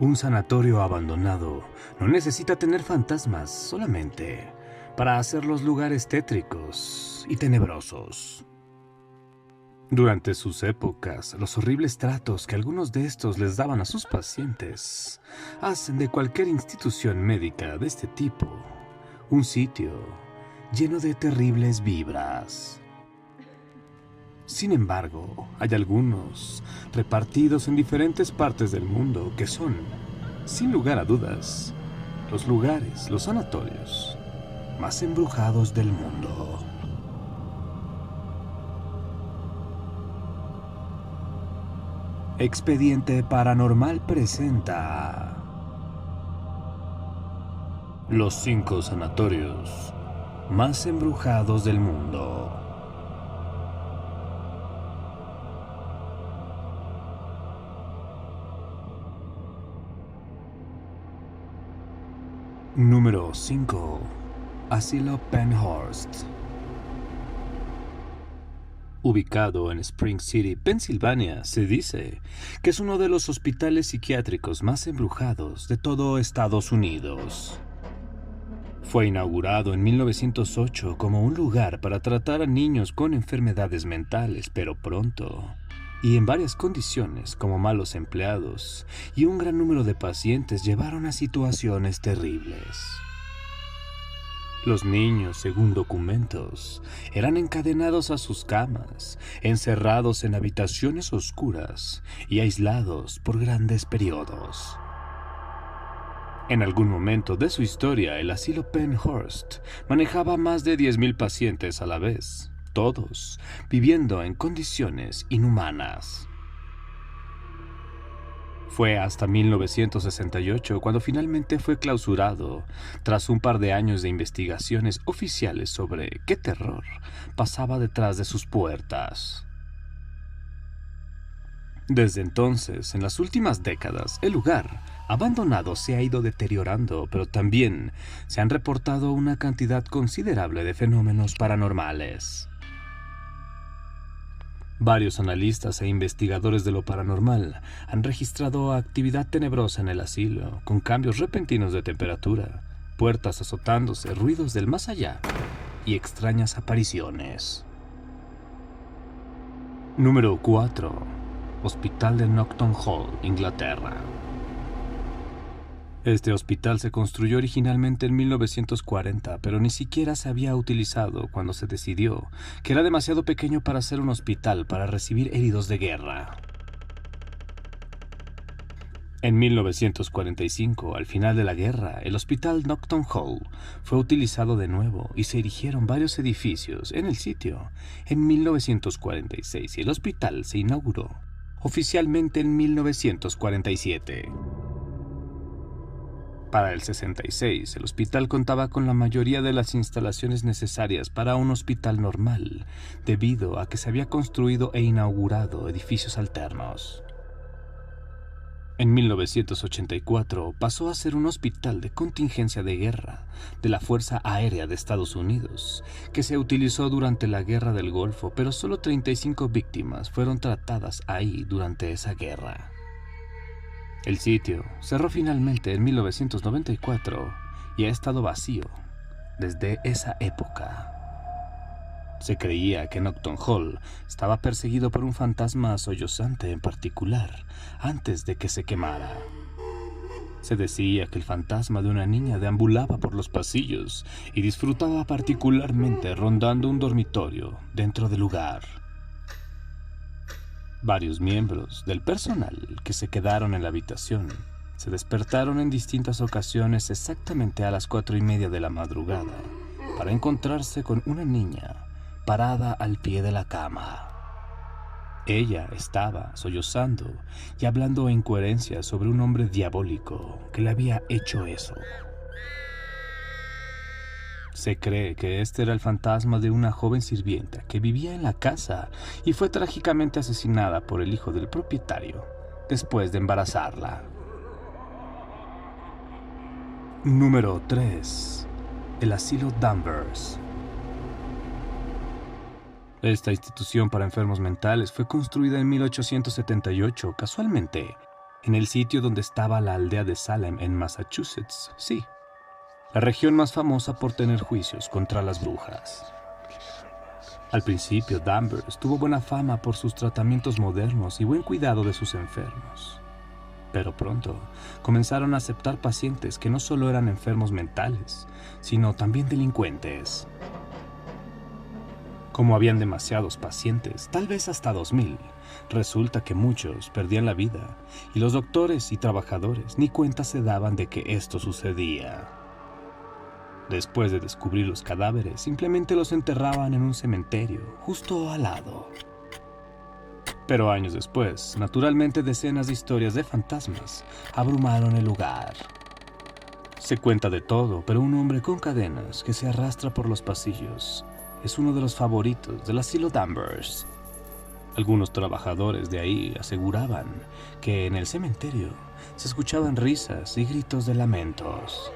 Un sanatorio abandonado no necesita tener fantasmas solamente para hacer los lugares tétricos y tenebrosos. Durante sus épocas, los horribles tratos que algunos de estos les daban a sus pacientes hacen de cualquier institución médica de este tipo un sitio lleno de terribles vibras. Sin embargo, hay algunos repartidos en diferentes partes del mundo que son, sin lugar a dudas, los sanatorios más embrujados del mundo. Expediente Paranormal presenta los 5 sanatorios más embrujados del mundo. Número 5. Asilo Penhurst. Ubicado en Spring City, Pensilvania, se dice que es uno de los hospitales psiquiátricos más embrujados de todo Estados Unidos. Fue inaugurado en 1908 como un lugar para tratar a niños con enfermedades mentales, pero pronto, y en varias condiciones como malos empleados y un gran número de pacientes, llevaron a situaciones terribles. Los niños, según documentos, eran encadenados a sus camas, encerrados en habitaciones oscuras y aislados por grandes periodos. En algún momento de su historia, el asilo Penhurst manejaba más de 10,000 pacientes a la vez, todos viviendo en condiciones inhumanas. Fue hasta 1968 cuando finalmente fue clausurado, tras un par de años de investigaciones oficiales sobre qué terror pasaba detrás de sus puertas. Desde entonces, en las últimas décadas, el lugar abandonado se ha ido deteriorando, pero también se han reportado una cantidad considerable de fenómenos paranormales. Varios analistas e investigadores de lo paranormal han registrado actividad tenebrosa en el asilo, con cambios repentinos de temperatura, puertas azotándose, ruidos del más allá y extrañas apariciones. Número 4. Hospital de Knockton Hall, Inglaterra. Este hospital se construyó originalmente en 1940, pero ni siquiera se había utilizado cuando se decidió que era demasiado pequeño para ser un hospital para recibir heridos de guerra. En 1945, al final de la guerra, el Hospital Knockton Hall fue utilizado de nuevo y se erigieron varios edificios en el sitio en 1946 y el hospital se inauguró oficialmente en 1947. Para el 66, el hospital contaba con la mayoría de las instalaciones necesarias para un hospital normal, debido a que se había construido e inaugurado edificios alternos. En 1984 pasó a ser un hospital de contingencia de guerra de la Fuerza Aérea de Estados Unidos, que se utilizó durante la Guerra del Golfo, pero solo 35 víctimas fueron tratadas ahí durante esa guerra. El sitio cerró finalmente en 1994 y ha estado vacío desde esa época. Se creía que Knockton Hall estaba perseguido por un fantasma sollozante en particular antes de que se quemara. Se decía que el fantasma de una niña deambulaba por los pasillos y disfrutaba particularmente rondando un dormitorio dentro del lugar. Varios miembros del personal que se quedaron en la habitación se despertaron en distintas ocasiones exactamente a las 4:30 de la madrugada para encontrarse con una niña parada al pie de la cama. Ella estaba sollozando y hablando incoherencias sobre un hombre diabólico que le había hecho eso. Se cree que este era el fantasma de una joven sirvienta que vivía en la casa y fue trágicamente asesinada por el hijo del propietario después de embarazarla. Número 3. El asilo Danvers. Esta institución para enfermos mentales fue construida en 1878, casualmente, en el sitio donde estaba la aldea de Salem en Massachusetts, sí, la región más famosa por tener juicios contra las brujas. Al principio, Danvers tuvo buena fama por sus tratamientos modernos y buen cuidado de sus enfermos. Pero pronto comenzaron a aceptar pacientes que no solo eran enfermos mentales, sino también delincuentes. Como habían demasiados pacientes, tal vez hasta 2000, resulta que muchos perdían la vida y los doctores y trabajadores ni cuenta se daban de que esto sucedía. Después de descubrir los cadáveres, simplemente los enterraban en un cementerio justo al lado. Pero años después, naturalmente decenas de historias de fantasmas abrumaron el lugar. Se cuenta de todo, pero un hombre con cadenas que se arrastra por los pasillos es uno de los favoritos del asilo Danvers. Algunos trabajadores de ahí aseguraban que en el cementerio se escuchaban risas y gritos de lamentos.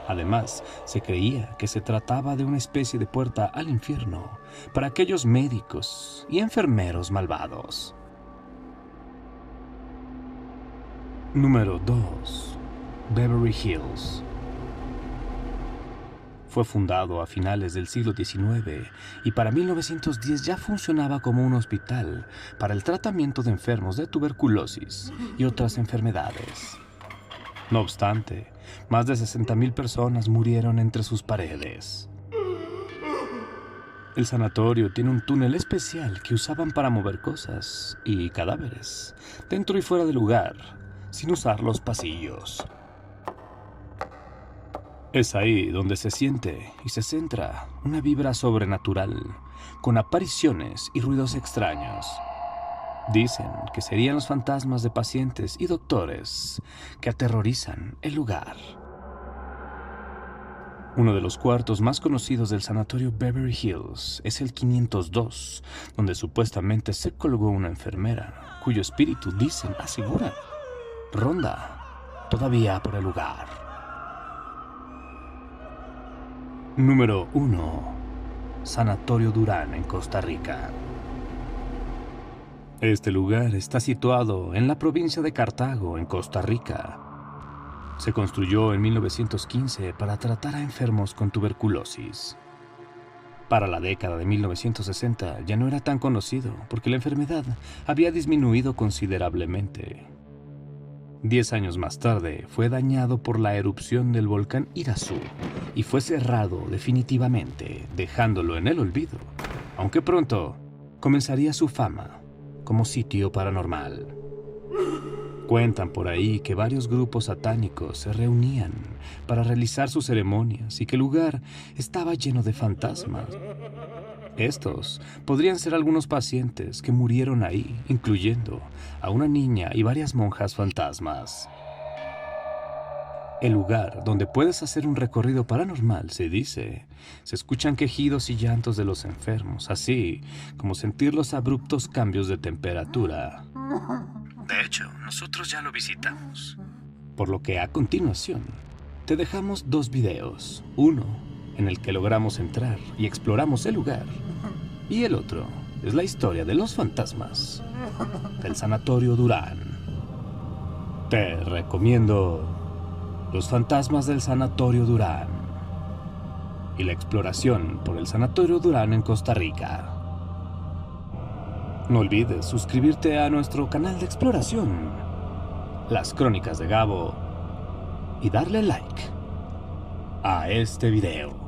Además, se creía que se trataba de una especie de puerta al infierno para aquellos médicos y enfermeros malvados. Número 2. Beverly Hills. Fue fundado a finales del siglo XIX y para 1910 ya funcionaba como un hospital para el tratamiento de enfermos de tuberculosis y otras enfermedades. No obstante, más de 60,000 personas murieron entre sus paredes. El sanatorio tiene un túnel especial que usaban para mover cosas y cadáveres, dentro y fuera del lugar, sin usar los pasillos. Es ahí donde se siente y se centra una vibra sobrenatural, con apariciones y ruidos extraños. Dicen que serían los fantasmas de pacientes y doctores que aterrorizan el lugar. Uno de los cuartos más conocidos del sanatorio Beverly Hills es el 502, donde supuestamente se colgó una enfermera, cuyo espíritu, dicen, asegura, ronda todavía por el lugar. Número 1. Sanatorio Durán en Costa Rica. Este lugar está situado en la provincia de Cartago, en Costa Rica. Se construyó en 1915 para tratar a enfermos con tuberculosis. Para la década de 1960 ya no era tan conocido porque la enfermedad había disminuido considerablemente. 10 años más tarde fue dañado por la erupción del volcán Irazú y fue cerrado definitivamente, dejándolo en el olvido, aunque pronto comenzaría su fama como sitio paranormal. Cuentan por ahí que varios grupos satánicos se reunían para realizar sus ceremonias y que el lugar estaba lleno de fantasmas. Estos podrían ser algunos pacientes que murieron ahí, incluyendo a una niña y varias monjas fantasmas. El lugar donde puedes hacer un recorrido paranormal, se dice, se escuchan quejidos y llantos de los enfermos, así como sentir los abruptos cambios de temperatura. De hecho, nosotros ya lo visitamos. Por lo que a continuación, te dejamos 2 videos. Uno, en el que logramos entrar y exploramos el lugar. Y el otro es la historia de los fantasmas del Sanatorio Durán. Te recomiendo Los fantasmas del Sanatorio Durán y la exploración por el Sanatorio Durán en Costa Rica. No olvides suscribirte a nuestro canal de exploración, Las Crónicas de Gabo, y darle like a este video.